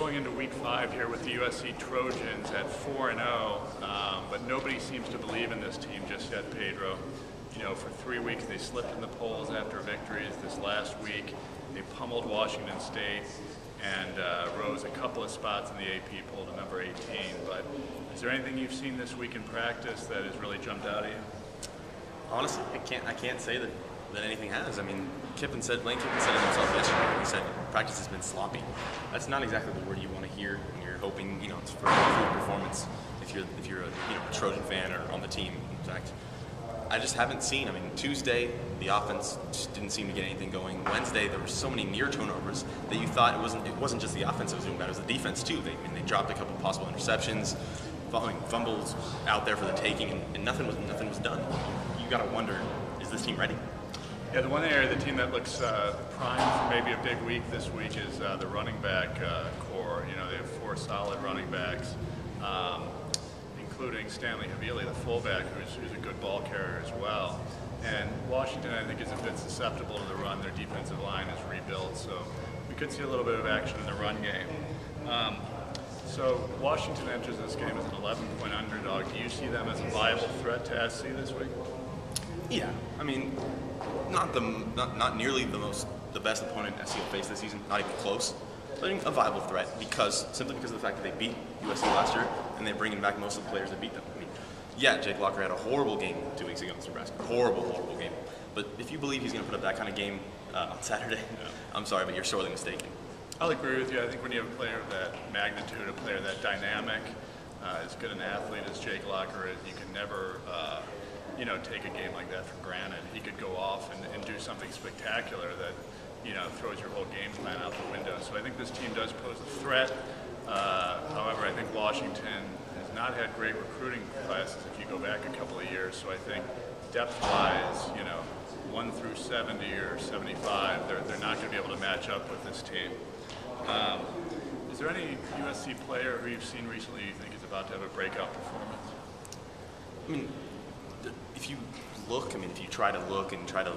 going into week 5 here with the USC Trojans at 4-0, but nobody seems to believe in this team just yet, Pedro. You know, for 3 weeks they slipped in the polls after victories. This last week they pummeled Washington State and rose a couple of spots in the AP poll to number 18. But is there anything you've seen this week in practice that has really jumped out at you? Honestly, I can't say that anything has. I mean, Lane Kiffin said it himself yesterday. He said practice has been sloppy. That's not exactly the word you want to hear when you're hoping, you know, it's for a performance. If you're a Trojan fan or on the team, in fact. I just haven't seen. I mean, Tuesday the offense just didn't seem to get anything going. Wednesday there were so many near turnovers that you thought it wasn't just the offense that was doing bad, it was the defense too. They dropped a couple possible interceptions, fumbles out there for the taking, and nothing was done. You got to wonder, is this team ready? Yeah, the one area of the team that looks primed for maybe a big week this week is the running back core. You know, they have 4 solid running backs, including Stanley Havili, the fullback, who's a good ball carrier as well. And Washington, I think, is a bit susceptible to the run. Their defensive line is rebuilt, so we could see a little bit of action in the run game. So Washington enters this game as an 11-point underdog. Do you see them as a viable threat to SC this week? Yeah, I mean, not nearly the best opponent SC will face this season, not even close. But a viable threat simply because of the fact that they beat USC last year and they're bringing back most of the players that beat them. I mean, yeah, Jake Locker had a horrible game 2 weeks ago against Nebraska. Horrible game. But if you believe he's going to put up that kind of game on Saturday, I'm sorry, but you're sorely mistaken. I'll agree with you. I think when you have a player of that magnitude, a player that dynamic, as good an athlete as Jake Locker is, you can never take a game like that for granted. He could go off and do something spectacular that, throws your whole game plan out the window. So I think this team does pose a threat. However, I think Washington has not had great recruiting classes if you go back a couple of years. So I think depth-wise, 1 through 70 or 75, they're not going to be able to match up with this team. Is there any USC player who you've seen recently you think is about to have a breakout performance? I mean, if you try to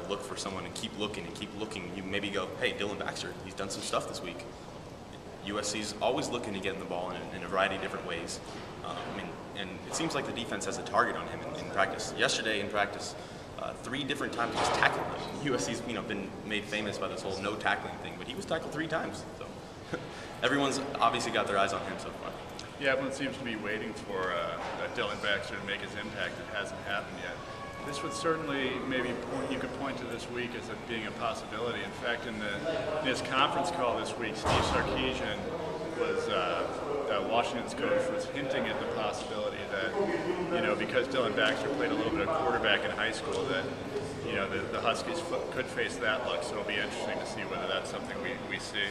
look for someone and keep looking, you maybe go, hey, Dylan Baxter, he's done some stuff this week. USC's always looking to get in the ball in a variety of different ways. And it seems like the defense has a target on him in practice. Yesterday in practice, 3 different times he was tackled. USC's been made famous by this whole no tackling thing, but he was tackled 3 times. So everyone's obviously got their eyes on him so far. Yeah, everyone seems to be waiting for Dylan Baxter to make his impact. It hasn't happened yet. This would certainly you could point to this week as it being a possibility. In fact, in his conference call this week, Steve Sarkisian was Washington's coach was hinting at the possibility that because Dylan Baxter played a little bit of quarterback in high school, that the Huskies could face that look. So it'll be interesting to see whether that's something we see.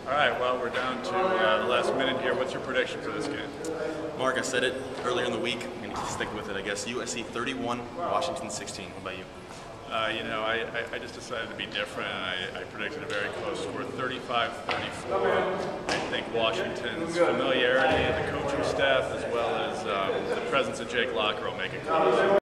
All right, well, we're down to the last minute here. What's your prediction for this game? Mark, I said it earlier in the week. I'm going to stick with it, I guess. USC 31, Washington 16. What about you? I just decided to be different, and I predicted a very close score, 35-34. I think Washington's familiarity, the coaching staff, as well as the presence of Jake Locker will make it close.